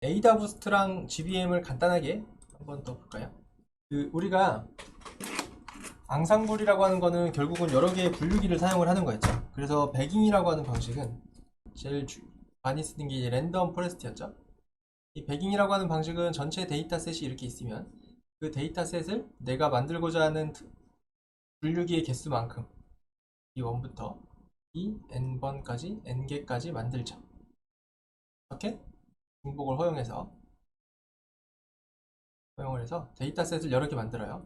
에이다 부스트랑 GBM을 간단하게 한번 더 볼까요? 우리가 앙상블이라고 하는 거는 결국은 여러 개의 분류기를 사용을 하는 거였죠. 그래서 배깅이라고 하는 방식은 제일 많이 쓰는 게 랜덤 포레스트였죠. 이 배깅이라고 하는 방식은 전체 데이터셋이 이렇게 있으면 그 데이터셋을 내가 만들고자 하는 분류기의 개수만큼 이 1부터 이 n번까지 n개까지 만들죠. 이렇게 중복을 허용을 해서 데이터셋을 여러 개 만들어요.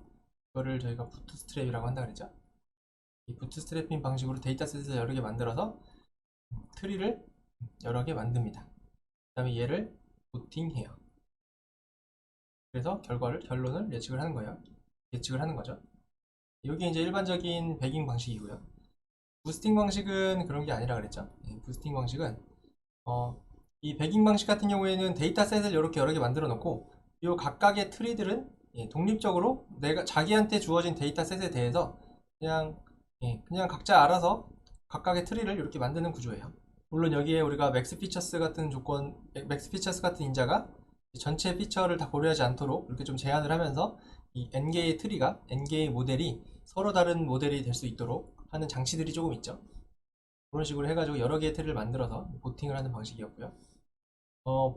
이거를 저희가 부트스트랩이라고 한다 그랬죠. 이 부트스트랩핑 방식으로 데이터셋을 여러 개 만들어서 트리를 여러 개 만듭니다. 그 다음에 얘를 부팅해요. 그래서 결론을 예측을 하는 거예요. 예측을 하는 거죠. 이게 이제 일반적인 배깅 방식이고요. 부스팅 방식은 그런 게 아니라 그랬죠. 부스팅 방식은 이 배깅 방식 같은 경우에는 데이터셋을 이렇게 여러 개 만들어 놓고 이 각각의 트리들은 독립적으로 내가 자기한테 주어진 데이터셋에 대해서 그냥 각자 알아서 각각의 트리를 이렇게 만드는 구조예요. 물론 여기에 우리가 맥스 피처스 같은 인자가 전체 피처를 다 고려하지 않도록 이렇게 좀 제한을 하면서 이 n개의 트리가 n개의 모델이 서로 다른 모델이 될 수 있도록 하는 장치들이 조금 있죠. 그런 식으로 해가지고 여러 개의 트리를 만들어서 보팅을 하는 방식이었고요.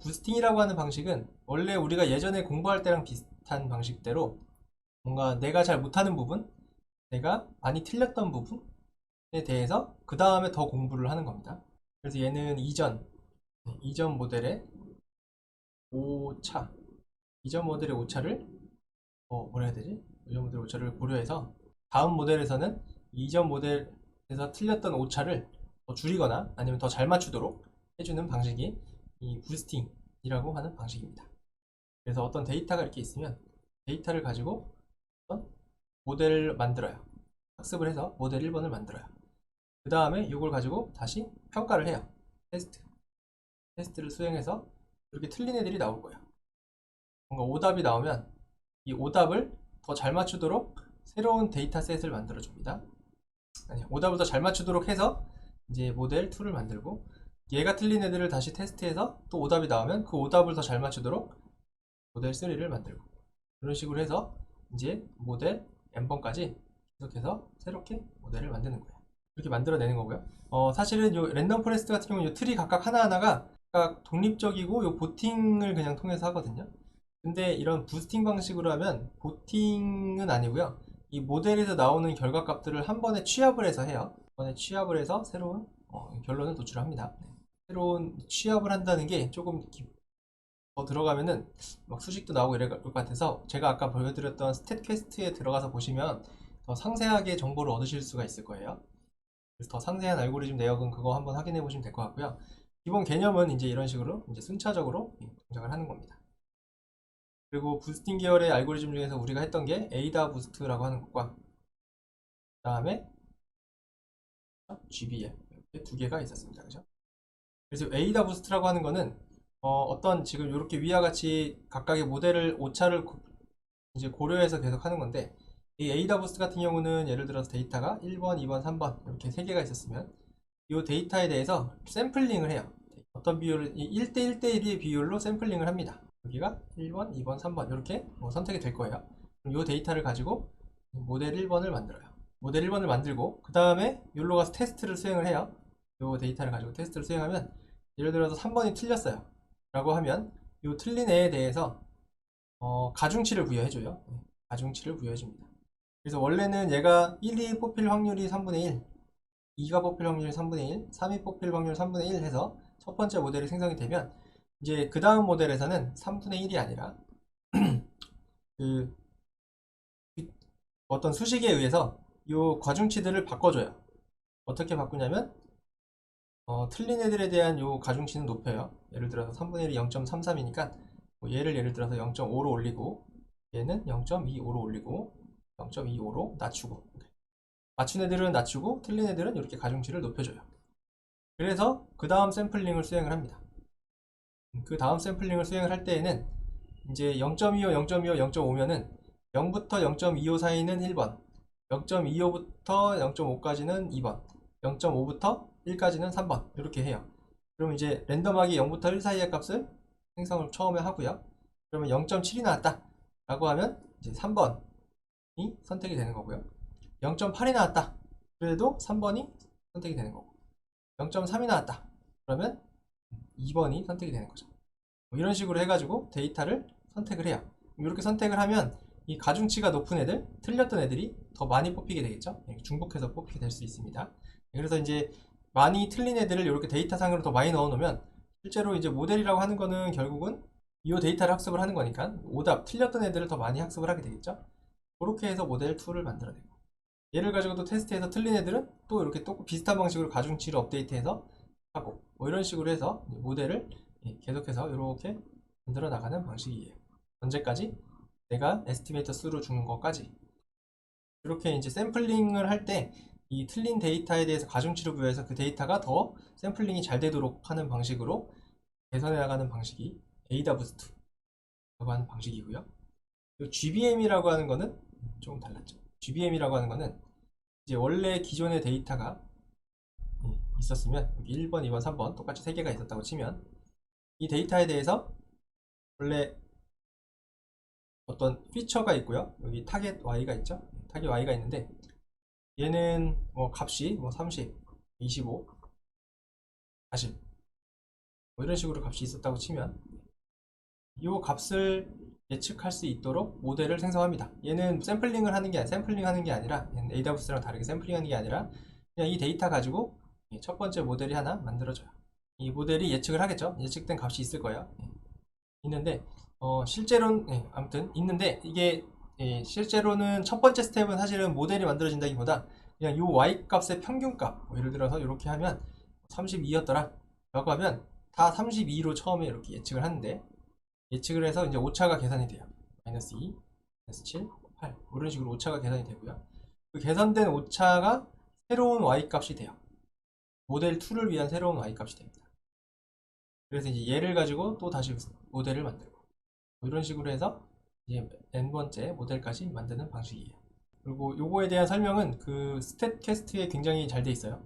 부스팅이라고 하는 방식은 원래 우리가 예전에 공부할 때랑 비슷한 방식대로 뭔가 내가 잘 못하는 부분, 내가 많이 틀렸던 부분에 대해서 그 다음에 더 공부를 하는 겁니다. 그래서 얘는 이전 모델의 오차, 이전 모델의 오차를 뭐라 해야 되지? 이전 모델의 오차를 고려해서 다음 모델에서는 이전 모델에서 틀렸던 오차를 더 줄이거나 아니면 더 잘 맞추도록 해주는 방식이 이 부스팅이라고 하는 방식입니다. 그래서 어떤 데이터가 이렇게 있으면 데이터를 가지고 어떤 모델을 만들어요. 학습을 해서 모델 1번을 만들어요. 그 다음에 이걸 가지고 다시 평가를 해요. 테스트를 수행해서 이렇게 틀린 애들이 나올 거예요. 뭔가 오답이 나오면 이 오답을 더 잘 맞추도록 새로운 데이터셋을 만들어 줍니다. 아니, 오답을 더 잘 맞추도록 해서 이제 모델 2를 만들고 얘가 틀린 애들을 다시 테스트해서 또 오답이 나오면 그 오답을 더 잘 맞추도록 모델 3를 만들고 이런 식으로 해서 이제 모델 n번까지 계속해서 새롭게 모델을 만드는 거예요. 이렇게 만들어내는 거고요. 사실은 요 랜덤 포레스트 같은 경우는 요 트리 각각 하나하나가 각각 독립적이고 요 보팅을 그냥 통해서 하거든요. 근데 이런 부스팅 방식으로 하면 보팅은 아니고요. 이 모델에서 나오는 결과값들을 한 번에 취합을 해서 해요. 한 번에 취합을 해서 새로운 결론을 도출합니다. 새로운 취합을 한다는 게 조금 더 들어가면은 막 수식도 나오고 이럴 것 같아서 제가 아까 보여드렸던 스탯 퀘스트에 들어가서 보시면 더 상세하게 정보를 얻으실 수가 있을 거예요. 그래서 더 상세한 알고리즘 내역은 그거 한번 확인해 보시면 될 것 같고요. 기본 개념은 이제 이런 식으로 이제 순차적으로 동작을 하는 겁니다. 그리고 부스팅 계열의 알고리즘 중에서 우리가 했던 게 에이다 부스트라고 하는 것과 그 다음에 GBM 이렇게 두 개가 있었습니다. 그죠? 그래서 에이다 부스트라고 하는 거는 어떤 지금 이렇게 위와 같이 각각의 모델을 오차를 이제 고려해서 계속 하는 건데 이 에이다 부스트 같은 경우는 예를 들어서 데이터가 1번, 2번, 3번 이렇게 세 개가 있었으면 이 데이터에 대해서 샘플링을 해요. 어떤 비율을 1대 1대1의 비율로 샘플링을 합니다. 여기가 1번, 2번, 3번 이렇게 선택이 될 거예요. 그럼 이 데이터를 가지고 모델 1번을 만들어요. 모델 1번을 만들고 그 다음에 여기로 가서 테스트를 수행을 해요. 이 데이터를 가지고 테스트를 수행하면 예를 들어서 3번이 틀렸어요 라고 하면 이 틀린 애에 대해서 가중치를 부여해줘요. 가중치를 부여해줍니다. 그래서 원래는 얘가 1이 뽑힐 확률이 3분의 1, 2가 뽑힐 확률이 3분의 1, 3이 뽑힐 확률 3분의 1 해서 첫 번째 모델이 생성이 되면 이제 그 다음 모델에서는 3분의 1이 아니라 그 어떤 수식에 의해서 이 가중치들을 바꿔줘요. 어떻게 바꾸냐면 틀린 애들에 대한 요 가중치는 높여요. 예를 들어서 3분의 1이 0.33이니까 얘를 예를 들어서 0.5로 올리고 얘는 0.25로 올리고 0.25로 낮추고 맞춘 애들은 낮추고 틀린 애들은 이렇게 가중치를 높여줘요. 그래서 그 다음 샘플링을 수행을 합니다. 그 다음 샘플링을 수행을 할 때에는 이제 0.25, 0.25, 0.5면은 0부터 0.25 사이는 1번, 0.25부터 0.5까지는 2번, 0.5부터 1까지는 3번 이렇게 해요. 그럼 이제 랜덤하게 0부터 1 사이의 값을 생성을 처음에 하고요. 그러면 0.7이 나왔다 라고 하면 이제 3번이 선택이 되는 거고요. 0.8이 나왔다 그래도 3번이 선택이 되는 거고, 0.3이 나왔다 그러면 2번이 선택이 되는 거죠. 뭐 이런 식으로 해가지고 데이터를 선택을 해요. 이렇게 선택을 하면 이 가중치가 높은 애들, 틀렸던 애들이 더 많이 뽑히게 되겠죠. 중복해서 뽑히게 될 수 있습니다. 그래서 이제 많이 틀린 애들을 이렇게 데이터상으로 더 많이 넣어 놓으면 실제로 이제 모델이라고 하는 거는 결국은 이 데이터를 학습을 하는 거니까 오답 틀렸던 애들을 더 많이 학습을 하게 되겠죠. 그렇게 해서 모델 2를 만들어내고, 얘를 가지고 또 테스트해서 틀린 애들은 또 이렇게 또 비슷한 방식으로 가중치를 업데이트해서 하고, 뭐 이런 식으로 해서 모델을 계속해서 이렇게 만들어 나가는 방식이에요. 언제까지? 내가 에스티메이터 수로 주는 것까지. 이렇게 이제 샘플링을 할 때 이 틀린 데이터에 대해서 가중치를 부여해서 그 데이터가 더 샘플링이 잘 되도록 하는 방식으로 개선해 나가는 방식이 에이다 부스트라고 하는 방식이고요. GBM이라고 하는 거는 조금 달랐죠. GBM이라고 하는 거는 이제 원래 기존의 데이터가 있었으면 여기 1번, 2번, 3번 똑같이 3개가 있었다고 치면 이 데이터에 대해서 원래 어떤 피처가 있고요. 여기 타겟 Y가 있죠. 타겟 Y가 있는데 얘는 뭐 값이 뭐 30, 25, 40 뭐 이런 식으로 값이 있었다고 치면 이 값을 예측할 수 있도록 모델을 생성합니다. 얘는 샘플링을 하는 게 아니라 얘는 AWS랑 다르게 샘플링하는 게 아니라 그냥 이 데이터 가지고 첫 번째 모델이 하나 만들어져요. 이 모델이 예측을 하겠죠. 예측된 값이 있을 거예요. 있는데 실제로는 아무튼 있는데 이게 실제로는 첫 번째 스텝은 사실은 모델이 만들어진다기보다 그냥 요 y 값의 평균값, 뭐 예를 들어서 이렇게 하면 32였더라 라고 하면 다 32로 처음에 이렇게 예측을 하는데, 예측을 해서 이제 오차가 계산이 돼요. 마이너스 2, 마이너스 7, 8 이런 식으로 오차가 계산이 되고요. 그 계산된 오차가 새로운 y 값이 돼요. 모델 2를 위한 새로운 y 값이 됩니다. 그래서 이제 얘를 가지고 또 다시 모델을 만들고 뭐 이런 식으로 해서 이제 n번째 모델까지 만드는 방식이에요. 그리고 요거에 대한 설명은 그 스탯캐스트에 굉장히 잘 돼 있어요.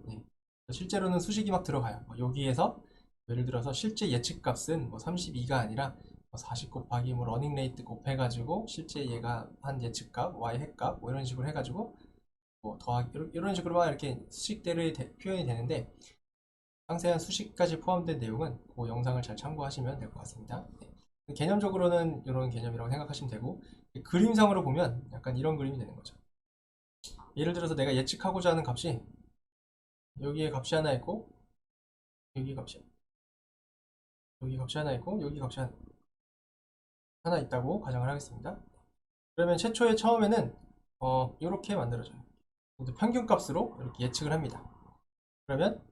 실제로는 수식이 막 들어가요. 여기에서 예를 들어서 실제 예측 값은 뭐 32가 아니라 40 곱하기 뭐 러닝 레이트 곱해가지고 실제 얘가 한 예측값, y 핵값 뭐 이런 식으로 해가지고 뭐 더하기 이런 식으로 막 이렇게 수식대로 표현이 되는데, 상세한 수식까지 포함된 내용은 그 영상을 잘 참고하시면 될 것 같습니다. 개념적으로는 이런 개념이라고 생각하시면 되고, 그림상으로 보면 약간 이런 그림이 되는 거죠. 예를 들어서 내가 예측하고자 하는 값이 여기에 값이 하나 있고 여기 값이 하나 있고 여기 값이 하나 있다고 가정을 하겠습니다. 그러면 처음에는 이렇게 만들어져요. 평균값으로 이렇게 예측을 합니다. 그러면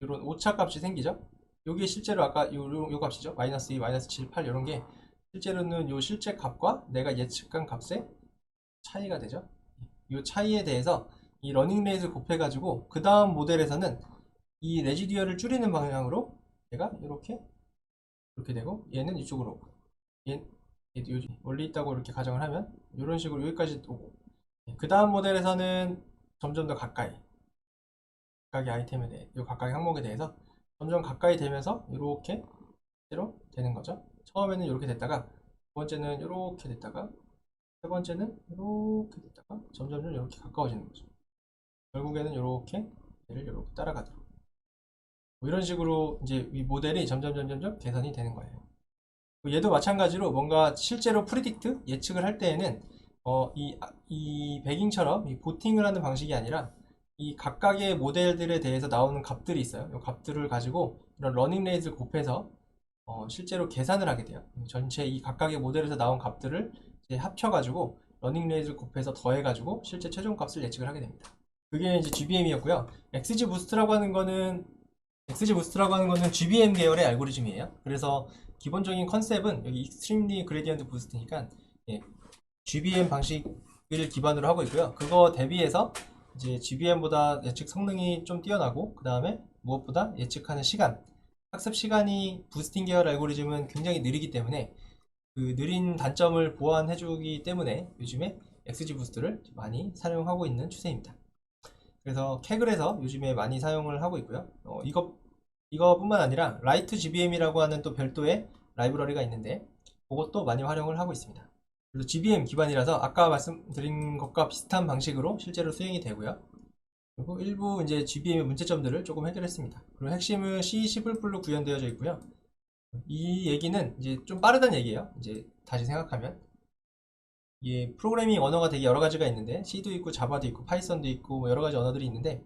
이런 오차 값이 생기죠. 여기 실제로 아까 요 값이죠. 마이너스 2, 마이너스 7, 8 이런 게 실제로는 요 실제 값과 내가 예측한 값의 차이가 되죠. 이 차이에 대해서 이 러닝 레이트를 곱해가지고 그 다음 모델에서는 이 레지듀얼을 줄이는 방향으로 얘가 이렇게 되고 얘는 이쪽으로 얘도 원리 있다고 이렇게 가정을 하면 이런 식으로 여기까지 오고, 그 다음 모델에서는 점점 더 가까이 각각의 아이템에 대해 각각의 항목에 대해서 점점 가까이 되면서 이렇게 대로 되는 거죠. 처음에는 이렇게 됐다가 두 번째는 이렇게 됐다가 세 번째는 이렇게 됐다가 점점 이렇게 가까워지는 거죠. 결국에는 이렇게 얘를 이렇게 따라가도록 뭐 이런 식으로 이제 이 모델이 점점 개선이 되는 거예요. 얘도 마찬가지로 뭔가 실제로 프리딕트 예측을 할 때에는 이 베깅처럼 이 보팅을 하는 방식이 아니라 이 각각의 모델들에 대해서 나오는 값들이 있어요. 이 값들을 가지고 이런 러닝 레이트를 곱해서 실제로 계산을 하게 돼요. 전체 이 각각의 모델에서 나온 값들을 이제 합쳐가지고 러닝 레이트를 곱해서 더해가지고 실제 최종 값을 예측을 하게 됩니다. 그게 이제 GBM이었고요. XG 부스트라고 하는 거는 GBM 계열의 알고리즘이에요. 그래서 기본적인 컨셉은 여기 Extremely Gradient Boost니까 GBM 방식을 기반으로 하고 있고요. 그거 대비해서 이제 GBM보다 예측 성능이 좀 뛰어나고, 그 다음에 무엇보다 예측하는 시간, 학습 시간이 부스팅 계열 알고리즘은 굉장히 느리기 때문에 그 느린 단점을 보완해주기 때문에 요즘에 XG 부스트를 많이 사용하고 있는 추세입니다. 그래서 캐글에서 요즘에 많이 사용을 하고 있고요. 이거뿐만 아니라 라이트 GBM이라고 하는 또 별도의 라이브러리가 있는데 그것도 많이 활용을 하고 있습니다. 그리고 GBM 기반이라서 아까 말씀드린 것과 비슷한 방식으로 실제로 수행이 되고요. 그리고 일부 이제 GBM의 문제점들을 조금 해결했습니다. 그리고 핵심은 C11불로 구현되어져 있고요. 이 얘기는 이제 좀 빠르다는 얘기예요. 이제 다시 생각하면 이게 프로그래밍 언어가 되게 여러 가지가 있는데 C도 있고 자바도 있고 파이썬도 있고 뭐 여러 가지 언어들이 있는데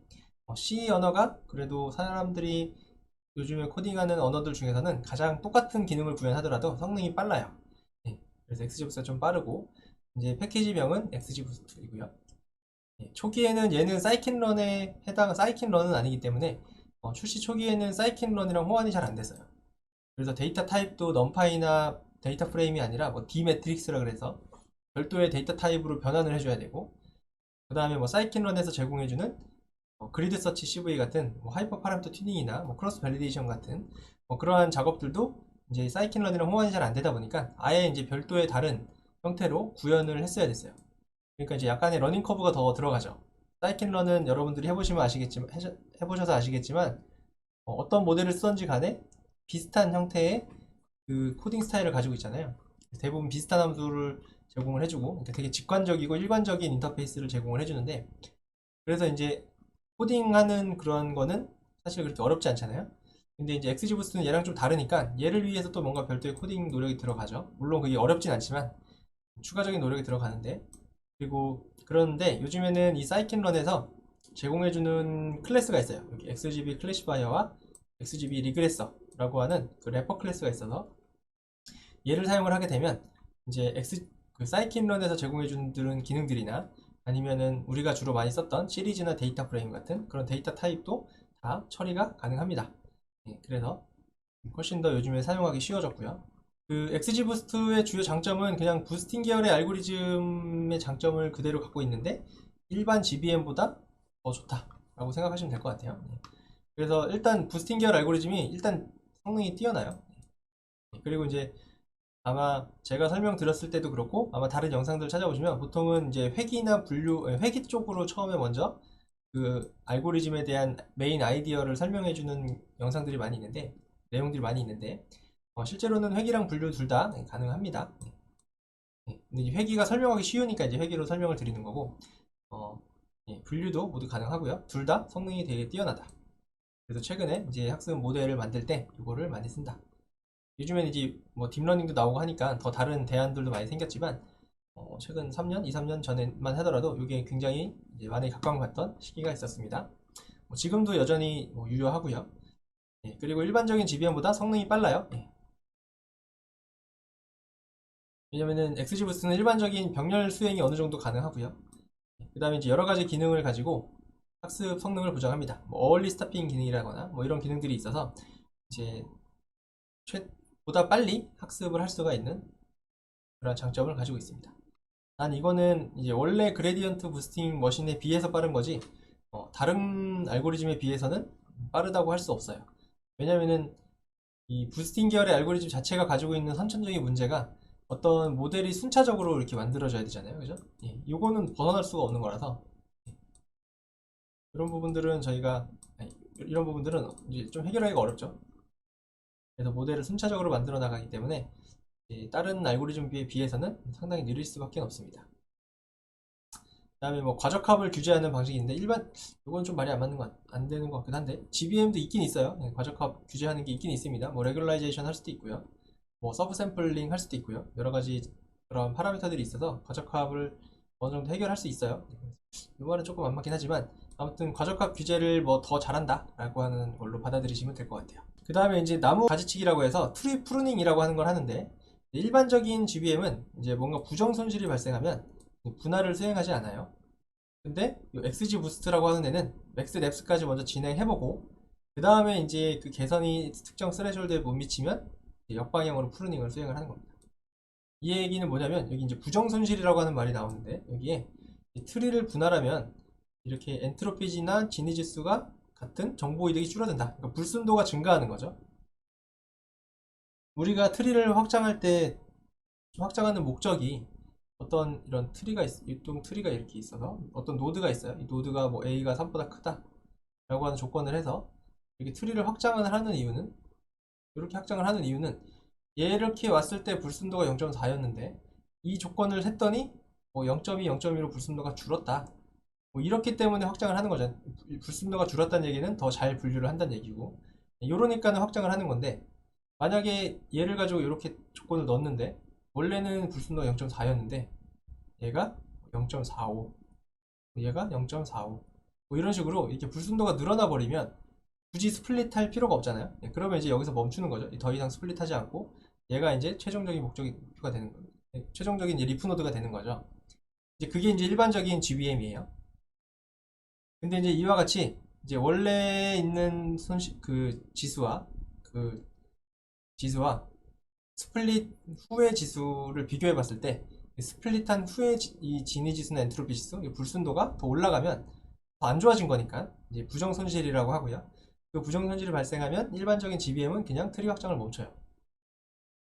C 언어가 그래도 사람들이 요즘에 코딩하는 언어들 중에서는 가장 똑같은 기능을 구현하더라도 성능이 빨라요. 네, 그래서 XGBoost가 좀 빠르고 이제 패키지명은 XGBoost이고요. 네, 초기에는 얘는 사이킨런에 해당 사이킨런은 아니기 때문에 출시 초기에는 사이킨런이랑 호환이 잘 안 됐어요. 그래서 데이터 타입도 넘파이나 데이터 프레임이 아니라 뭐 D매트릭스라 그래서 별도의 데이터 타입으로 변환을 해줘야 되고 그 다음에 뭐 사이킨런에서 제공해주는 그리드 서치 CV 같은 뭐 하이퍼 파라미터 튜닝이나 뭐 크로스 밸리데이션 같은 뭐 그러한 작업들도 이제 사이킨런이랑 호환이 잘 안 되다 보니까 아예 이제 별도의 다른 형태로 구현을 했어야 됐어요. 그러니까 이제 약간의 러닝 커브가 더 들어가죠. 사이킨런은 여러분들이 해보시면 아시겠지만 해보셔서 아시겠지만 어떤 모델을 쓰던지 간에 비슷한 형태의 그 코딩 스타일을 가지고 있잖아요. 대부분 비슷한 함수를 제공을 해주고 되게 직관적이고 일관적인 인터페이스를 제공을 해주는데 그래서 이제 코딩하는 그런 거는 사실 그렇게 어렵지 않잖아요. 근데 이제 XGBoost는 얘랑 좀 다르니까 얘를 위해서 또 뭔가 별도의 코딩 노력이 들어가죠. 물론 그게 어렵진 않지만 추가적인 노력이 들어가는데 그리고 그런데 요즘에는 이 사이킨런에서 제공해주는 클래스가 있어요. 여기 XGB 클래시파이어와 XGB 리그레서라고 하는 그 래퍼 클래스가 있어서 얘를 사용을 하게 되면 이제 그 사이킨런에서 제공해주는 기능들이나 아니면은 우리가 주로 많이 썼던 시리즈나 데이터 프레임 같은 그런 데이터 타입도 다 처리가 가능합니다. 그래서 훨씬 더 요즘에 사용하기 쉬워졌고요. 그 XGBoost의 주요 장점은 그냥 부스팅 계열의 알고리즘의 장점을 그대로 갖고 있는데 일반 GBM보다 더 좋다라고 생각하시면 될 것 같아요. 그래서 일단 부스팅 계열 알고리즘이 일단 성능이 뛰어나요. 그리고 이제 아마 제가 설명드렸을 때도 그렇고 아마 다른 영상들 찾아보시면 보통은 이제 회기나 분류 회기 쪽으로 처음에 먼저 그 알고리즘에 대한 메인 아이디어를 설명해주는 영상들이 많이 있는데 내용들이 많이 있는데 실제로는 회기랑 분류 둘 다 가능합니다. 근데 이제 회기가 설명하기 쉬우니까 이제 회기로 설명을 드리는 거고 분류도 모두 가능하고요. 둘 다 성능이 되게 뛰어나다. 그래서 최근에 이제 학습 모델을 만들 때 이거를 많이 쓴다. 요즘엔 이제 뭐 딥러닝도 나오고 하니까 더 다른 대안들도 많이 생겼지만 최근 3년, 2, 3년 전에만 하더라도 이게 굉장히 이제 많이 각광받던 시기가 있었습니다. 지금도 여전히 유효하고요. 그리고 일반적인 GBM보다 성능이 빨라요. 왜냐면은 XGBoost는 일반적인 병렬 수행이 어느 정도 가능하고요. 그 다음에 이제 여러 가지 기능을 가지고 학습 성능을 보장합니다. 뭐 어얼리 스타핑 기능이라거나 뭐 이런 기능들이 있어서 이제 보다 빨리 학습을 할 수가 있는 그런 장점을 가지고 있습니다. 난 이거는 이제 원래 그레디언트 부스팅 머신에 비해서 빠른 거지 다른 알고리즘에 비해서는 빠르다고 할 수 없어요. 왜냐면은 이 부스팅 계열의 알고리즘 자체가 가지고 있는 선천적인 문제가 어떤 모델이 순차적으로 이렇게 만들어져야 되잖아요. 그죠? 이거는 벗어날 수가 없는 거라서 이런 부분들은 저희가 이런 부분들은 이제 좀 해결하기가 어렵죠. 그래서 모델을 순차적으로 만들어 나가기 때문에 다른 알고리즘에 비해서는 상당히 느릴 수밖에 없습니다. 그 다음에 뭐 과적합을 규제하는 방식인데 일반 이건 좀 말이 안 맞는 안 되는 것 같긴 한데 GBM도 있긴 있어요. 과적합 규제하는 게 있긴 있습니다. 뭐 레귤라이제이션 할 수도 있고요. 뭐 서브 샘플링 할 수도 있고요. 여러 가지 그런 파라미터들이 있어서 과적합을 어느 정도 해결할 수 있어요. 이 말은 조금 안 맞긴 하지만 아무튼 과적합 규제를 뭐 더 잘한다 라고 하는 걸로 받아들이시면 될 것 같아요. 그 다음에 이제 나무 가지치기라고 해서 트리 프루닝이라고 하는 걸 하는데 일반적인 GBM은 이제 뭔가 부정 손실이 발생하면 분할을 수행하지 않아요. 근데 이 XG 부스트라고 하는 애는 맥스 랩스까지 먼저 진행해보고 그 다음에 이제 그 개선이 특정 스레졸드에 못 미치면 역방향으로 프루닝을 수행을 하는 겁니다. 이 얘기는 뭐냐면 여기 이제 부정 손실이라고 하는 말이 나오는데 여기에 트리를 분할하면 이렇게 엔트로피지나 지니 지수가 같은 정보 이득이 줄어든다. 그러니까 불순도가 증가하는 거죠. 우리가 트리를 확장할 때 확장하는 목적이 어떤 이런 트리가 이동 트리가 이렇게 있어서 어떤 노드가 있어요. 이 노드가 뭐 A가 3보다 크다 라고 하는 조건을 해서 이렇게 트리를 확장을 하는 이유는 이렇게 확장을 하는 이유는 이렇게 왔을 때 불순도가 0.4였는데 이 조건을 했더니 뭐 0.2, 0.2로 불순도가 줄었다. 뭐 이렇기 때문에 확장을 하는 거죠. 불순도가 줄었다는 얘기는 더 잘 분류를 한다는 얘기고, 이러니까는 확장을 하는 건데, 만약에 얘를 가지고 이렇게 조건을 넣었는데 원래는 불순도가 0.4였는데 얘가 0.45, 얘가 0.45, 뭐 이런 식으로 이렇게 불순도가 늘어나 버리면 굳이 스플릿 할 필요가 없잖아요. 그러면 이제 여기서 멈추는 거죠. 더 이상 스플릿 하지 않고 얘가 이제 최종적인 목표가 되는 거예요. 최종적인 이제 리프 노드가 되는 거죠. 이제 그게 이제 일반적인 GBM이에요. 근데 이제 이와 같이 이제 원래 있는 그 지수와 스플릿 후의 지수를 비교해 봤을 때 스플릿한 후의 이 진위 지수나 엔트로피 지수, 이 불순도가 더 올라가면 더 안 좋아진 거니까 이제 부정 손실이라고 하고요. 그 부정 손실이 발생하면 일반적인 GBM은 그냥 트리 확장을 멈춰요.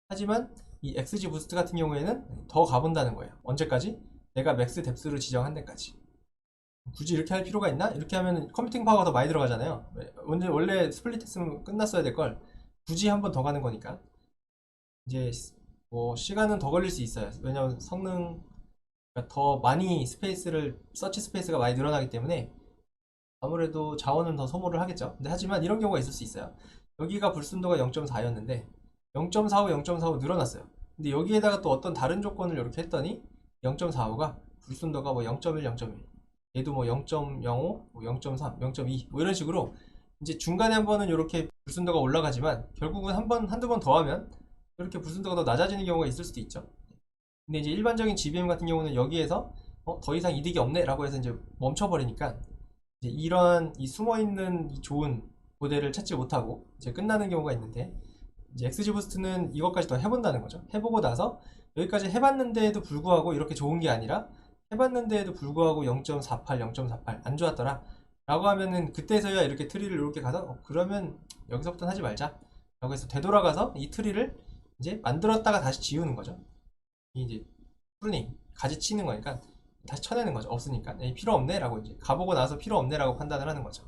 하지만 이 XG 부스트 같은 경우에는 더 가본다는 거예요. 언제까지? 내가 맥스 뎁스를 지정한 데까지. 굳이 이렇게 할 필요가 있나? 이렇게 하면 컴퓨팅 파워가 더 많이 들어가잖아요. 원래 스플릿 했으면 끝났어야 될 걸 굳이 한 번 더 가는 거니까 이제 뭐 시간은 더 걸릴 수 있어요. 왜냐면 더 많이 서치 스페이스가 많이 늘어나기 때문에 아무래도 자원은 더 소모를 하겠죠. 근데 하지만 이런 경우가 있을 수 있어요. 여기가 불순도가 0.4였는데 0.45, 0.45 늘어났어요. 근데 여기에다가 또 어떤 다른 조건을 이렇게 했더니 0.45가 불순도가 뭐 0.1, 0.1, 얘도 뭐 0.05, 뭐 0.3, 0.2 뭐 이런 식으로 이제 중간에 한 번은 이렇게 불순도가 올라가지만 결국은 한두 번 더 하면 이렇게 불순도가 더 낮아지는 경우가 있을 수도 있죠. 근데 이제 일반적인 GBM 같은 경우는 여기에서 더 이상 이득이 없네 라고 해서 이제 멈춰버리니까 이제 이런 이 숨어있는 이 좋은 모델을 찾지 못하고 이제 끝나는 경우가 있는데, 이제 XG 부스트는 이것까지 더 해본다는 거죠. 해보고 나서 여기까지 해봤는데도 불구하고 이렇게 좋은 게 아니라 해봤는데도 불구하고 0.48, 0.48 안 좋았더라 라고 하면은 그때서야 이렇게 트리를 이렇게 가서 그러면 여기서부터는 하지 말자 라고 해서 되돌아가서 이 트리를 이제 만들었다가 다시 지우는 거죠. 이제 프루닝 가지 치는 거니까 다시 쳐내는 거죠. 없으니까 필요 없네 라고 이제 가보고 나서 필요 없네 라고 판단을 하는 거죠.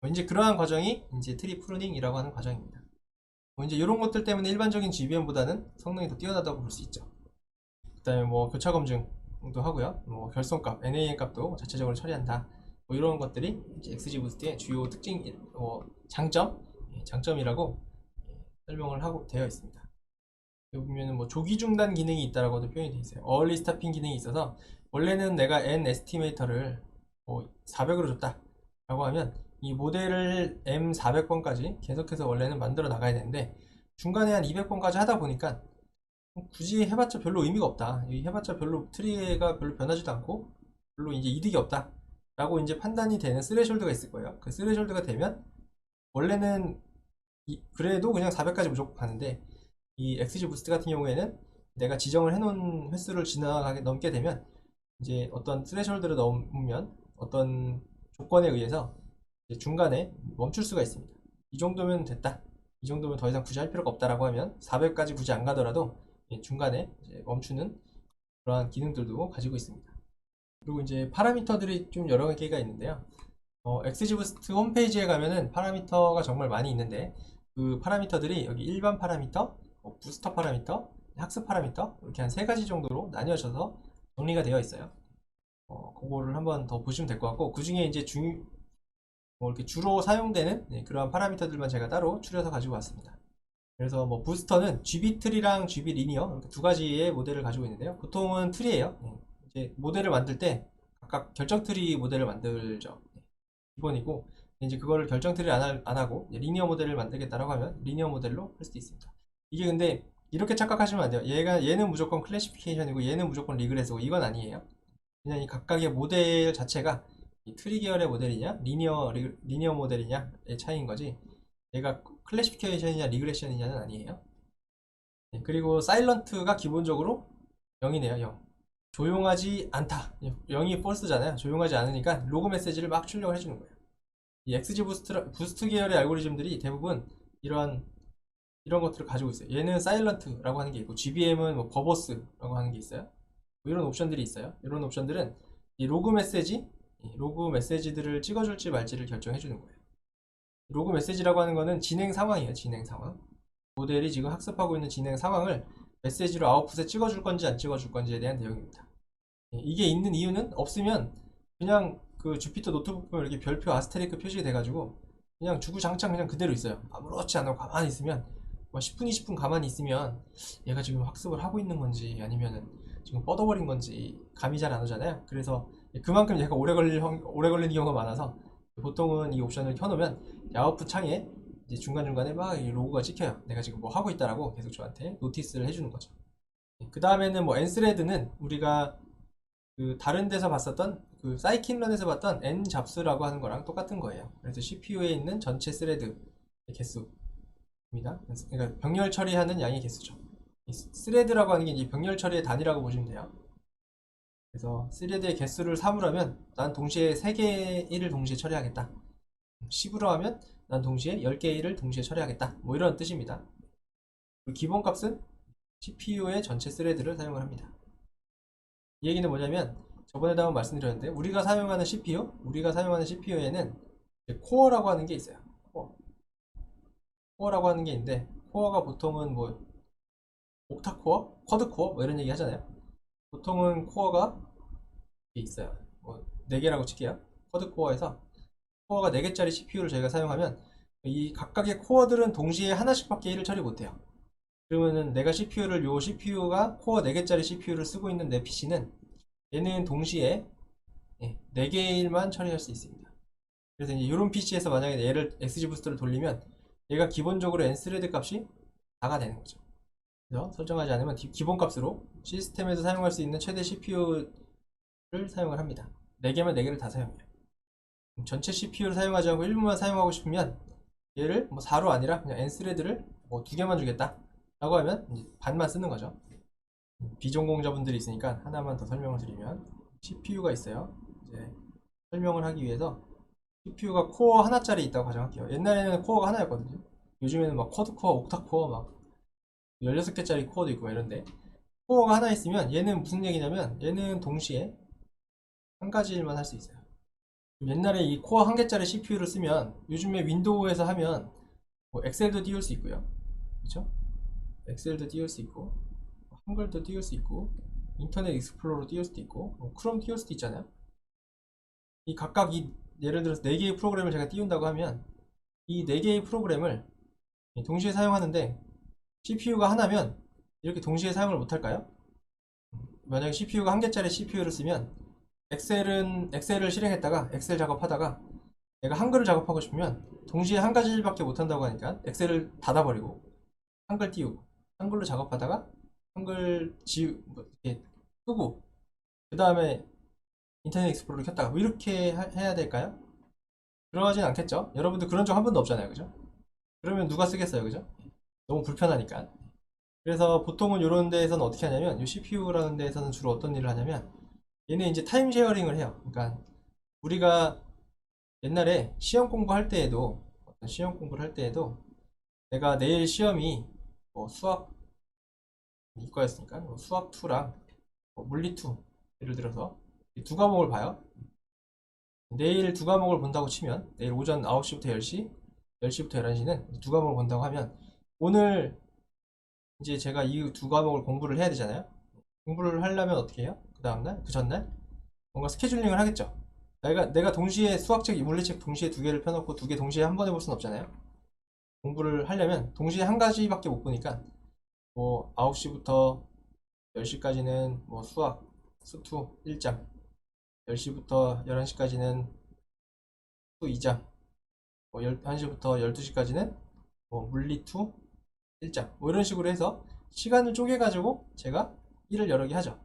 이제 그러한 과정이 이제 트리 프루닝이라고 하는 과정입니다. 이제 이런 것들 때문에 일반적인 GBM보다는 성능이 더 뛰어나다고 볼 수 있죠. 그 다음에 뭐 교차 검증도 하고요. 뭐 결손값, NAN 값도 자체적으로 처리한다. 뭐 이런 것들이 이제 XG 부스트의 주요 특징, 장점이라고 설명을 하고 되어 있습니다. 여기 보면은 뭐 조기 중단 기능이 있다라고도 표현이 되어 있어요. 얼리 스타핑 기능이 있어서 원래는 내가 N 에스티메이터를 뭐 400으로 줬다 라고 하면 이 모델을 M400번까지 계속해서 원래는 만들어 나가야 되는데 중간에 한 200번까지 하다 보니까 굳이 해봤자 별로 의미가 없다. 해봤자 별로 트리가 별로 변하지도 않고 별로 이제 이득이 없다 라고 이제 판단이 되는 스레숄드가 있을 거예요. 그 스레숄드가 되면 원래는 그래도 그냥 400까지 무조건 가는데 이 XG 부스트 같은 경우에는 내가 지정을 해놓은 횟수를 넘게 되면 이제 어떤 스레숄드를 넘으면 어떤 조건에 의해서 중간에 멈출 수가 있습니다. 이 정도면 됐다. 이 정도면 더 이상 굳이 할 필요가 없다라고 하면 400까지 굳이 안 가더라도 중간에 멈추는 그러한 기능들도 가지고 있습니다. 그리고 이제 파라미터들이 좀 여러 개가 있는데요. XG 부스트 홈페이지에 가면은 파라미터가 정말 많이 있는데 그 파라미터들이 여기 일반 파라미터, 부스터 파라미터, 학습 파라미터 이렇게 한 세 가지 정도로 나뉘어져서 정리가 되어 있어요. 그거를 한번 더 보시면 될 것 같고 그 중에 이제 이렇게 주로 사용되는 그러한 파라미터들만 제가 따로 추려서 가지고 왔습니다. 그래서 뭐 부스터는 GB 트리랑 GB 리니어 이렇게 두 가지의 모델을 가지고 있는데요. 보통은 트리예요. 이제 모델을 만들 때 각각 결정 트리 모델을 만들죠. 기본이고 이제 그거를 결정 트리 안 하고 리니어 모델을 만들겠다라고 하면 리니어 모델로 할 수도 있습니다. 이게 근데 이렇게 착각하시면 안 돼요. 얘는 무조건 클래시피케이션이고 얘는 무조건 리그레스고 이건 아니에요. 그냥 이 각각의 모델 자체가 이 트리 계열의 모델이냐 리니어 모델이냐의 차이인 거지 얘가 클래시피케이션이냐 리그레션이냐는 아니에요. 그리고 사일런트가 기본적으로 0이네요. 0. 조용하지 않다. 0이 폴스잖아요. 조용하지 않으니까 로그 메시지를 막 출력을 해주는 거예요. 이 XG 부스트 계열의 알고리즘들이 대부분 이런 것들을 가지고 있어요. 얘는 사일런트라고 하는 게 있고 GBM은 뭐 버버스라고 하는 게 있어요. 뭐 이런 옵션들이 있어요. 이런 옵션들은 이 로그 메시지들을 찍어줄지 말지를 결정해 주는 거예요. 로그 메시지라고 하는 거는 진행 상황이에요. 진행 상황. 모델이 지금 학습하고 있는 진행 상황을 메시지로 아웃풋에 찍어줄 건지 안 찍어줄 건지에 대한 내용입니다. 이게 있는 이유는 없으면 그냥 그 주피터 노트북 보면 이렇게 별표 아스테리크 표시가 돼가지고 그냥 주구장창 그냥 그대로 있어요. 아무렇지 않고 가만히 있으면 뭐 10분 20분 가만히 있으면 얘가 지금 학습을 하고 있는 건지 아니면은 지금 뻗어버린 건지 감이 잘 안 오잖아요. 그래서 그만큼 얘가 오래 걸리는 경우가 많아서 보통은 이 옵션을 켜놓으면 아웃풋 창에 이제 중간중간에 막 이 로고가 찍혀요. 내가 지금 뭐 하고 있다라고 계속 저한테 노티스를 해주는 거죠. 그 다음에는 뭐 n스레드는 우리가 그 다른 데서 봤었던 그 사이킨런에서 봤던 n 잡수라고 하는 거랑 똑같은 거예요. 그래서 CPU에 있는 전체 스레드 개수입니다. 그러니까 병렬 처리하는 양의 개수죠. 이 스레드라고 하는 게 이제 병렬 처리의 단위라고 보시면 돼요. 그래서 스레드의 개수를 3으로 하면 난 동시에 3개의 1을 동시에 처리하겠다. 10으로 하면 난 동시에 10개의 1을 동시에 처리하겠다. 뭐 이런 뜻입니다. 기본 값은 CPU의 전체 스레드를 사용을 합니다. 이 얘기는 뭐냐면 저번에도 한번 말씀드렸는데 우리가 사용하는 CPU에는 코어라고 하는 게 있어요. 코어라고 하는 게 있는데 코어가 보통은 뭐 옥타코어, 쿼드코어 뭐 이런 얘기 하잖아요. 보통은 코어가 있어요. 뭐 4개라고 칠게요. 쿼드코어에서 코어가 4개짜리 CPU를 저희가 사용하면 이 각각의 코어들은 동시에 하나씩밖에 일을 처리 못해요. 그러면은 내가 요 CPU가 코어 4개짜리 CPU를 쓰고 있는 내 PC는 얘는 동시에 4개의 일만 처리할 수 있습니다. 그래서 이제 이런 PC에서 만약에 얘를 XG 부스터를 돌리면 얘가 기본적으로 n스레드 값이 4가 되는 거죠. 그래서 설정하지 않으면 기본 값으로 시스템에서 사용할 수 있는 최대 CPU를 사용을 합니다. 4개면 4개를 다 사용해요. 전체 CPU를 사용하지 않고 일부만 사용하고 싶으면 얘를 뭐 4로 아니라 그냥 n스레드를 뭐 2개만 주겠다 라고 하면 이제 반만 쓰는 거죠. 비전공자분들이 있으니까 하나만 더 설명을 드리면 CPU가 있어요. 이제 설명을 하기 위해서 CPU가 코어 하나짜리 있다고 가정할게요. 옛날에는 코어가 하나였거든요. 요즘에는 막 쿼드코어, 옥타코어 막 16개짜리 코어도 있고 이런데 코어가 하나 있으면 얘는 무슨 얘기냐면 얘는 동시에 한 가지 일만 할 수 있어요. 옛날에 이 코어 한 개짜리 CPU를 쓰면 요즘에 윈도우에서 하면 뭐 엑셀도 띄울 수 있고요. 그렇죠? 엑셀도 띄울 수 있고 한글도 띄울 수 있고 인터넷 익스플로러 띄울 수도 있고 크롬 띄울 수도 있잖아요. 이 각각 예를 들어서 4개의 프로그램을 제가 띄운다고 하면 이 4개의 프로그램을 동시에 사용하는데 CPU가 하나면 이렇게 동시에 사용을 못할까요? 만약에 CPU가 한 개짜리 CPU를 쓰면 엑셀을 실행했다가 엑셀 작업하다가 내가 한글을 작업하고 싶으면 동시에 한 가지 일밖에 못한다고 하니까 엑셀을 닫아버리고 한글 띄우고 한글로 작업하다가 한글 이렇게 끄고 그 다음에 인터넷 익스플로러 켰다가 뭐 이렇게 해야 될까요? 그러진 않겠죠? 여러분들 그런 적 한 번도 없잖아요, 그죠? 그러면 누가 쓰겠어요, 그죠? 너무 불편하니까. 그래서 보통은 이런 데에서는 어떻게 하냐면 이 CPU라는 데에서는 주로 어떤 일을 하냐면 얘는 이제 타임 쉐어링을 해요. 그러니까 우리가 옛날에 시험 공부할 때에도 어떤 시험 공부를 할 때에도 내가 내일 시험이 뭐 수학 이과였으니까 뭐 수학 2랑 뭐 물리 2 예를 들어서 이 두 과목을 봐요. 내일 두 과목을 본다고 치면 내일 오전 9시부터 10시, 10시부터 11시는 두 과목을 본다고 하면 오늘 이제 제가 이 두 과목을 공부를 해야 되잖아요. 공부를 하려면 어떻게 해요? 그 다음날? 그 전날? 뭔가 스케줄링을 하겠죠. 내가 동시에 수학책, 물리책 동시에 2개를 펴놓고 2개 동시에 한 번에 볼 수는 없잖아요. 공부를 하려면 동시에 한 가지밖에 못 보니까 뭐 9시부터 10시까지는 뭐 수학, 수2 1장 10시부터 11시까지는 수 2장 뭐 11시부터 12시까지는 뭐 물리 2 1장 뭐 이런 식으로 해서 시간을 쪼개가지고 제가 일을 여러 개 하죠.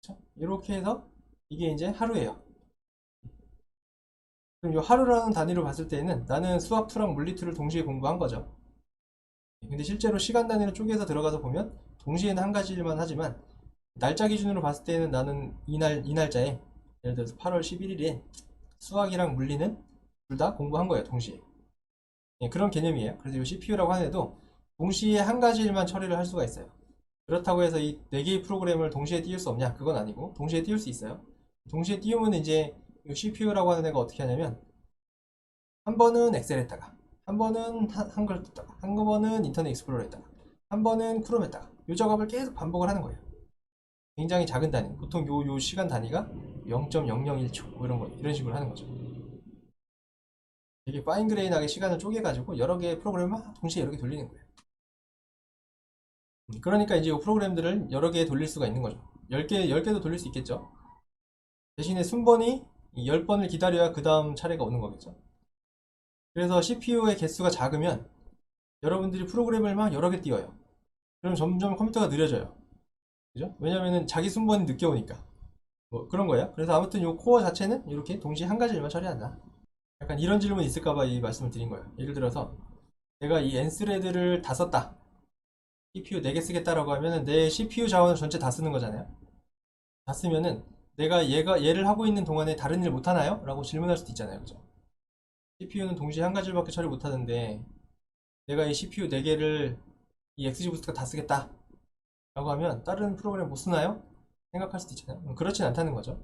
그렇죠? 이렇게 해서 이게 이제 하루예요. 그럼 이 하루라는 단위로 봤을 때는 나는 수학 2랑 물리 2를 동시에 공부한 거죠. 근데 실제로 시간 단위로 쪼개서 들어가서 보면 동시에는 한 가지 일만 하지만 날짜 기준으로 봤을 때는 나는 이 날짜에 예를 들어서 8월 11일에 수학이랑 물리는 둘 다 공부한 거예요, 동시에. 그런 개념이에요. 그래서 이 CPU라고 하는 애도 동시에 한 가지 일만 처리를 할 수가 있어요. 그렇다고 해서 이 4개의 프로그램을 동시에 띄울 수 없냐? 그건 아니고 동시에 띄울 수 있어요. 동시에 띄우면 이제 이 CPU라고 하는 애가 어떻게 하냐면 한 번은 엑셀 했다가 한 번은 한글 떴다가, 한 번은 인터넷 익스플로러 했다가, 한 번은 크롬 했다가, 이 작업을 계속 반복을 하는 거예요. 굉장히 작은 단위, 보통 요 시간 단위가 0.001초 뭐 이런 식으로 하는 거죠. 되게 파인그레인하게 시간을 쪼개가지고 여러 개의 프로그램을 막 동시에 여러 개 돌리는 거예요. 그러니까 이제 이 프로그램들을 여러 개 돌릴 수가 있는 거죠. 10개도 돌릴 수 있겠죠. 대신에 순번이 10번을 기다려야 그 다음 차례가 오는 거겠죠. 그래서 CPU의 개수가 작으면 여러분들이 프로그램을 막 여러 개 띄워요. 그럼 점점 컴퓨터가 느려져요. 그죠? 왜냐면은 자기 순번이 늦게 오니까. 뭐 그런 거예요. 그래서 아무튼 이 코어 자체는 이렇게 동시에 한 가지 일만 처리한다. 약간 이런 질문이 있을까봐 이 말씀을 드린 거예요. 예를 들어서 내가 이 n스레드를 다 썼다. CPU 4개 쓰겠다라고 하면은 내 CPU 자원을 전체 다 쓰는 거잖아요. 다 쓰면은 내가 얘를 하고 있는 동안에 다른 일 못 하나요? 라고 질문할 수도 있잖아요. 그죠? CPU는 동시에 한 가지 일밖에 처리 못 하는데 내가 이 CPU 4개를 이 XGBoost가 다 쓰겠다 라고 하면 다른 프로그램 못 쓰나요? 생각할 수도 있잖아요. 그렇진 않다는 거죠.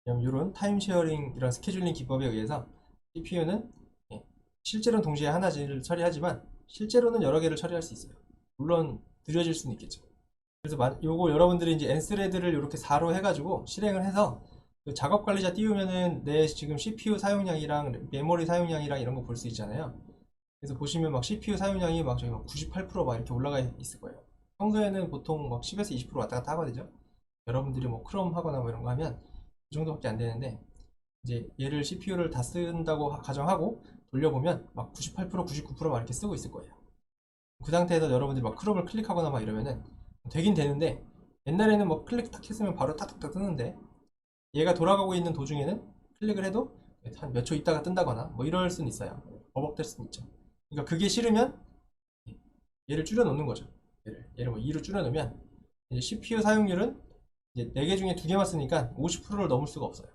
왜냐면 이런 타임 쉐어링 이런 스케줄링 기법에 의해서 CPU는 실제로는 동시에 하나를 처리하지만 실제로는 여러 개를 처리할 수 있어요. 물론 느려질 수는 있겠죠. 그래서 요거 여러분들이 이제 n스레드를 이렇게 4로 해가지고 실행을 해서 그 작업 관리자 띄우면은 내 지금 CPU 사용량이랑 메모리 사용량이랑 이런 거 볼 수 있잖아요. 그래서 보시면 막 CPU 사용량이 막 저기 막 98%막 이렇게 올라가 있을 거예요. 평소에는 보통 막 10에서 20% 왔다 갔다 하거든요. 여러분들이 뭐 크롬 하거나 뭐 이런 거 하면 그 정도밖에 안 되는데 이제 얘를 CPU를 다 쓴다고 가정하고 돌려보면 막 98%, 99%막 이렇게 쓰고 있을 거예요. 그 상태에서 여러분들이 막 크롬을 클릭하거나 막 이러면은 되긴 되는데 옛날에는 뭐 클릭 딱 했으면 바로 탁탁탁 뜨는데 얘가 돌아가고 있는 도중에는 클릭을 해도 한 몇 초 있다가 뜬다거나 뭐 이럴 수는 있어요. 버벅될 수는 있죠. 그러니까 그게 싫으면 얘를 줄여 놓는 거죠. 얘를 뭐 2로 줄여 놓으면 이제 CPU 사용률은 이제 4개 중에 2개만 쓰니까 50%를 넘을 수가 없어요.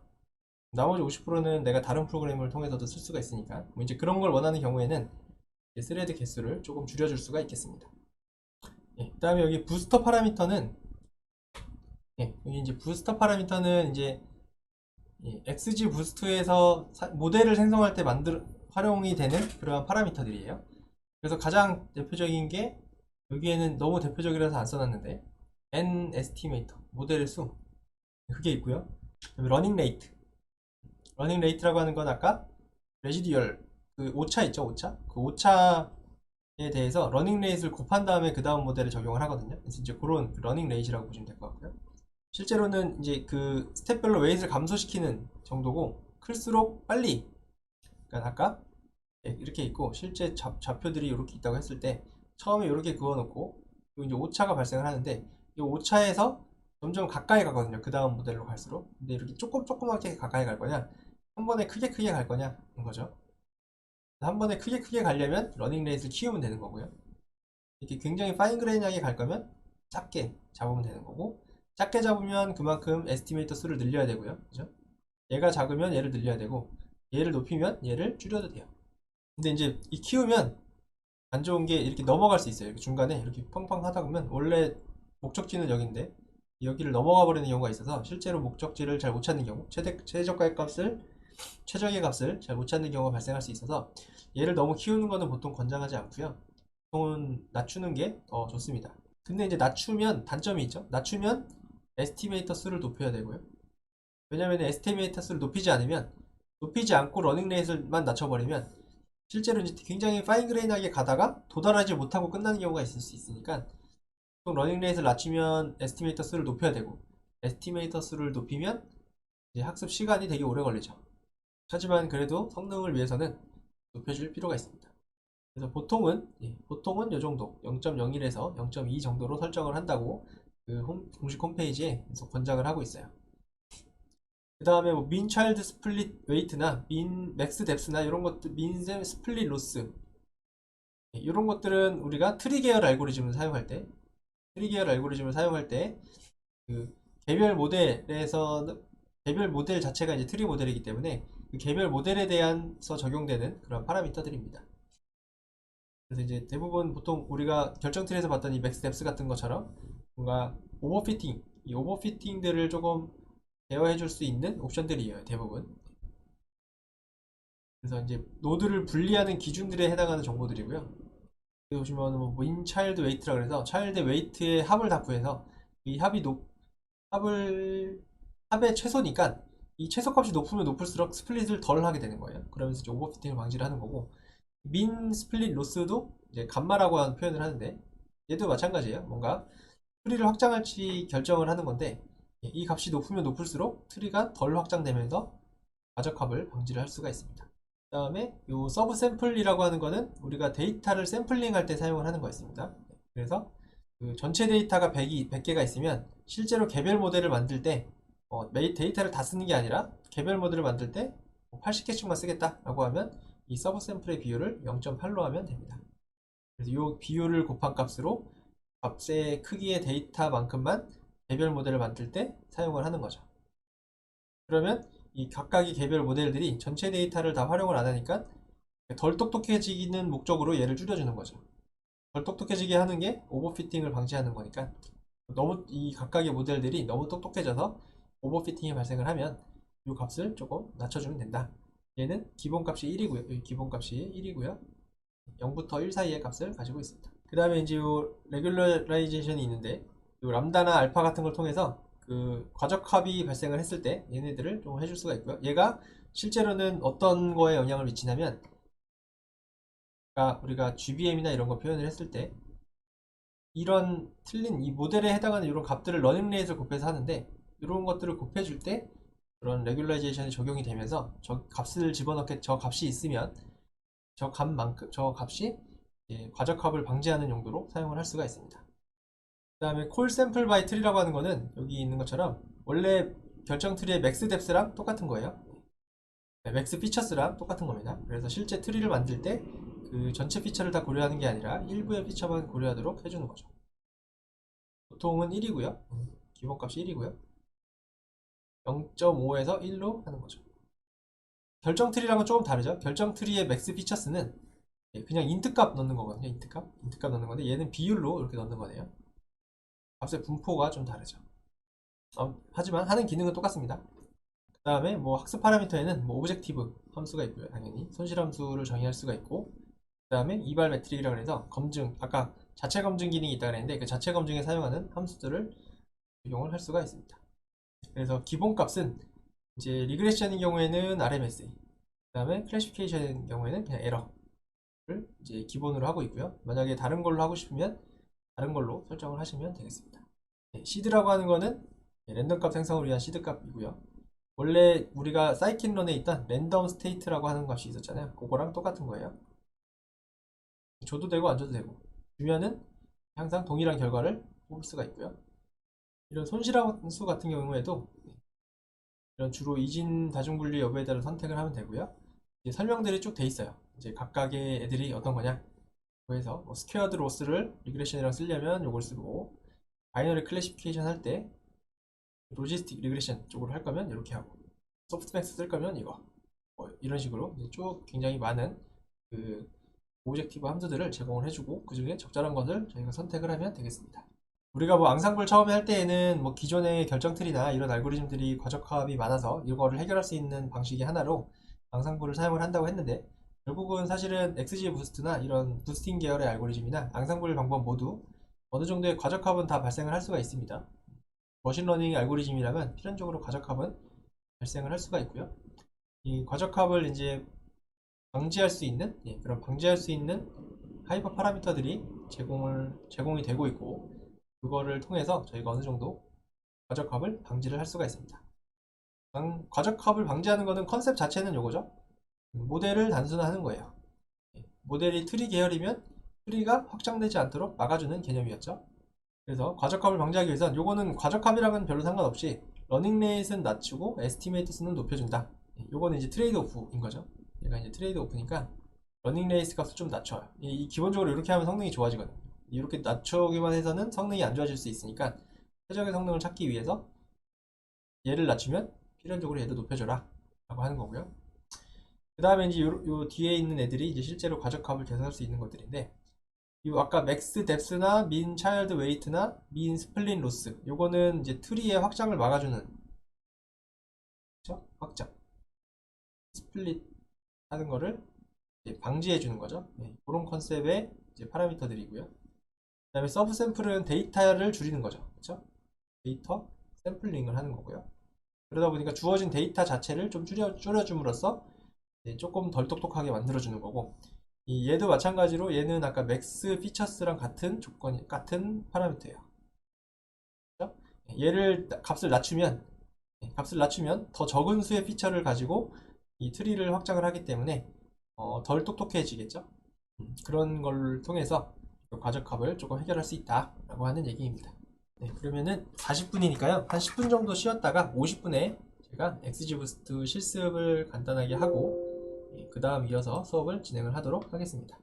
나머지 50%는 내가 다른 프로그램을 통해서도 쓸 수가 있으니까 뭐 이제 그런 걸 원하는 경우에는 스레드 개수를 조금 줄여줄 수가 있겠습니다. 그 다음에 여기 부스터 파라미터는 여기 이제 부스터 파라미터는 이제 XG 부스트에서 모델을 생성할 때 활용이 되는 그러한 파라미터들이에요. 그래서 가장 대표적인 게 여기에는 너무 대표적이라서 안 써놨는데 N 에스티메이터 모델의 수 그게 있고요. 러닝 레이트 러닝 레이트라고 하는 건 아까 레지듀얼 그 오차 있죠 오차 그 오차에 대해서 러닝 레이트를 곱한 다음에 그 다음 모델에 적용을 하거든요. 그래서 이제 그런 러닝 레이트라고 보시면 될 것 같고요. 실제로는 이제 그 스텝별로 웨이트를 감소시키는 정도고 클수록 빨리 그러니까 아까 이렇게 있고 실제 좌표들이 이렇게 있다고 했을 때 처음에 이렇게 그어놓고 그리고 이제 오차가 발생을 하는데 이 오차에서 점점 가까이 가거든요. 그 다음 모델로 갈수록 근데 이렇게 조그맣게 가까이 갈 거냐 한 번에 크게 갈 거냐인 거죠. 한 번에 크게 가려면 러닝 레이스를 키우면 되는 거고요. 이렇게 굉장히 파인 그레인하게 갈 거면 작게 잡으면 되는 거고 작게 잡으면 그만큼 에스티메이터 수를 늘려야 되고요. 그죠? 얘가 작으면 얘를 늘려야 되고 얘를 높이면 얘를 줄여도 돼요. 근데 이제 이 키우면 안 좋은 게 이렇게 넘어갈 수 있어요. 이렇게 중간에 이렇게 펑펑 하다 보면 원래 목적지는 여기인데 여기를 넘어가 버리는 경우가 있어서 실제로 목적지를 잘 못 찾는 경우 최저가의 값을 최적의 값을 잘 못 찾는 경우가 발생할 수 있어서 얘를 너무 키우는 거는 보통 권장하지 않고요. 보통은 낮추는 게 더 좋습니다. 근데 이제 낮추면 단점이 있죠. 낮추면 에스티메이터 수를 높여야 되고요. 왜냐면 에스티메이터 수를 높이지 않으면 높이지 않고 러닝 레이스만 낮춰버리면 실제로 이제 굉장히 파인 그레인하게 가다가 도달하지 못하고 끝나는 경우가 있을 수 있으니까 보통 러닝 레이스를 낮추면 에스티메이터 수를 높여야 되고 에스티메이터 수를 높이면 이제 학습 시간이 되게 오래 걸리죠. 하지만 그래도 성능을 위해서는 높여줄 필요가 있습니다. 그래서 보통은 이 정도 0.01에서 0.2 정도로 설정을 한다고 그 공식 홈페이지에 계속 권장을 하고 있어요. 그 다음에 뭐 민 차일드 스플릿 웨이트나 민 맥스 뎁스나 이런 것들 민 스플릿 로스 이런 것들은 우리가 트리 계열 알고리즘을 사용할 때 그 개별 모델에서 개별 모델 자체가 이제 트리 모델이기 때문에 그 개별 모델에 대해서 적용되는 그런 파라미터들입니다. 그래서 이제 대부분 보통 우리가 결정 트리에서 봤던 이 맥스 뎁스 같은 것처럼 뭔가 이 오버피팅들을 조금 제어해 줄 수 있는 옵션들이에요 대부분. 그래서 이제 노드를 분리하는 기준들에 해당하는 정보들이고요. 여기 보시면 뭐인 차일드 웨이트라 그래서 차일드 웨이트의 합을 다 구해서 이 합의 최소니까 이 최소값이 높으면 높을수록 스플릿을 덜 하게 되는 거예요. 그러면서 이제 오버피팅을 방지를 하는 거고, 민 스플릿 로스도 이제 감마라고 하는 표현을 하는데 얘도 마찬가지예요. 뭔가 트리를 확장할지 결정을 하는 건데, 이 값이 높으면 높을수록 트리가 덜 확장되면서 과적합을 방지를 할 수가 있습니다. 그 다음에 이 서브 샘플이라고 하는 거는 우리가 데이터를 샘플링 할 때 사용을 하는 거였습니다. 그래서 그 전체 데이터가 100개가 있으면 실제로 개별 모델을 만들 때 데이터를 다 쓰는 게 아니라 개별 모델을 만들 때 80개씩만 쓰겠다라고 하면 이 서브 샘플의 비율을 0.8로 하면 됩니다. 그래서 이 비율을 곱한 값으로 값의 크기의 데이터만큼만 개별 모델을 만들 때 사용을 하는 거죠. 그러면 이 각각의 개별 모델들이 전체 데이터를 다 활용을 안 하니까 덜 똑똑해지는 목적으로 얘를 줄여주는 거죠. 덜 똑똑해지게 하는 게 오버피팅을 방지하는 거니까, 너무 이 각각의 모델들이 너무 똑똑해져서 오버피팅이 발생을 하면 이 값을 조금 낮춰주면 된다. 얘는 기본값이 1이고요. 기본값이 1이고요. 0부터 1 사이의 값을 가지고 있습니다. 그 다음에 이제 요 레귤러라이제이션이 있는데, 요 람다나 알파 같은 걸 통해서 그 과적합이 발생을 했을 때 얘네들을 좀 해줄 수가 있고요. 얘가 실제로는 어떤 거에 영향을 미치냐면, 우리가 GBM이나 이런 거 표현을 했을 때 이런 틀린 이 모델에 해당하는 이런 값들을 러닝 레이트를 곱해서 하는데, 이런 것들을 곱해줄 때 그런 레귤라이제이션이 적용이 되면서 저 값을 집어넣게, 저 값이 있으면 저 값이 과적합을 방지하는 용도로 사용을 할 수가 있습니다. 그 다음에 콜 샘플 바이 트리라고 하는 거는 여기 있는 것처럼 원래 결정 트리의 맥스 뎁스랑 똑같은 거예요. 맥스 피처스랑 똑같은 겁니다. 그래서 실제 트리를 만들 때 그 전체 피처를 다 고려하는 게 아니라 일부의 피처만 고려하도록 해주는 거죠. 보통은 1이고요. 기본값이 1이고요. 0.5에서 1로 하는 거죠. 결정 트리랑은 조금 다르죠. 결정 트리의 맥스 피처스는 그냥 인트 값 넣는 거거든요. 인트 값 넣는 건데, 얘는 비율로 이렇게 넣는 거네요. 값의 분포가 좀 다르죠. 하지만 하는 기능은 똑같습니다. 그 다음에 뭐 학습 파라미터에는 뭐 오브젝티브 함수가 있고요. 당연히 손실 함수를 정의할 수가 있고, 그 다음에 이발 매트릭이라고 해서 검증, 아까 자체 검증 기능이 있다고 했는데 그 자체 검증에 사용하는 함수들을 적용을 할 수가 있습니다. 그래서 기본 값은 이제 리그레션인 경우에는 RMS, 그 다음에 클래시피케이션인 경우에는 그냥 에러를 이제 기본으로 하고 있고요. 만약에 다른 걸로 하고 싶으면 다른 걸로 설정을 하시면 되겠습니다. 시드라고 하는 거는 랜덤 값 생성을 위한 시드 값이고요. 원래 우리가 사이킨런에 있던 랜덤 스테이트라고 하는 값이 있었잖아요. 그거랑 똑같은 거예요. 줘도 되고 안 줘도 되고, 주면은 항상 동일한 결과를 뽑을 수가 있고요. 이런 손실함수 같은 경우에도 이런 주로 이진 다중분리 여부에 따라 선택을 하면 되고요. 이제 설명들이 쭉 돼 있어요. 이제 각각의 애들이 어떤 거냐. 그래서 뭐 스퀘어드 로스를 리그레션이랑 쓰려면 이걸 쓰고, 바이너리 클래시피케이션 할 때 로지스틱 리그레션 쪽으로 할 거면 이렇게 하고, 소프트맥스 쓸 거면 이거, 이런 식으로 이제 쭉 굉장히 많은 그 오브젝티브 함수들을 제공을 해주고, 그 중에 적절한 것을 저희가 선택을 하면 되겠습니다. 우리가 뭐 앙상블 처음에 할 때에는 뭐 기존의 결정틀이나 이런 알고리즘들이 과적합이 많아서 이거를 해결할 수 있는 방식이 하나로 앙상블을 사용을 한다고 했는데, 결국은 사실은 XG 부스트나 이런 부스팅 계열의 알고리즘이나 앙상블 방법 모두 어느 정도의 과적합은 다 발생을 할 수가 있습니다. 머신러닝 알고리즘이라면 필연적으로 과적합은 발생을 할 수가 있고요. 이 과적합을 이제 방지할 수 있는, 그런 방지할 수 있는 하이퍼 파라미터들이 제공이 되고 있고, 그거를 통해서 저희가 어느 정도 과적합을 방지를 할 수가 있습니다. 과적합을 방지하는 것은 컨셉 자체는 요거죠. 모델을 단순화하는 거예요. 모델이 트리 계열이면 트리가 확장되지 않도록 막아주는 개념이었죠. 그래서 과적합을 방지하기 위해선 요거는 과적합이랑은 별로 상관없이 러닝 레이트는 낮추고 에스티메이트 수는 높여준다. 요거는 이제 트레이드 오프인 거죠. 얘가 이제 트레이드 오프니까 러닝 레이스 값을 좀 낮춰요. 기본적으로 이렇게 하면 성능이 좋아지거든요. 이렇게 낮추기만 해서는 성능이 안 좋아질 수 있으니까 최적의 성능을 찾기 위해서 얘를 낮추면 필연적으로 얘도 높여줘라 라고 하는 거고요. 그 다음에 이제 요 뒤에 있는 애들이 이제 실제로 과적합을 계산할 수 있는 것들인데, 이 아까 맥스 뎁스나 민 차일드 웨이트나 민 스플린 로스, 요거는 이제 트리의 확장을 막아주는, 그렇죠? 확장 스플릿 하는 거를 이제 방지해 주는 거죠. 그런 컨셉의 이제 파라미터들이고요. 그 다음에 서브 샘플은 데이터를 줄이는 거죠. 그렇죠? 데이터 샘플링을 하는 거고요. 그러다 보니까 주어진 데이터 자체를 좀 줄여줌으로써 조금 덜 똑똑하게 만들어주는 거고, 얘도 마찬가지로 얘는 아까 맥스 피처스랑 같은 조건, 같은 파라미터예요. 그렇죠? 얘를 값을 낮추면 더 적은 수의 피처를 가지고 이 트리를 확장을 하기 때문에 덜 똑똑해지겠죠. 그런 걸 통해서 과적합을 조금 해결할 수 있다라고 하는 얘기입니다. 네, 그러면은 40분이니까요. 한 10분 정도 쉬었다가 50분에 제가 XGBoost 실습을 간단하게 하고 그 다음 이어서 수업을 진행을 하도록 하겠습니다.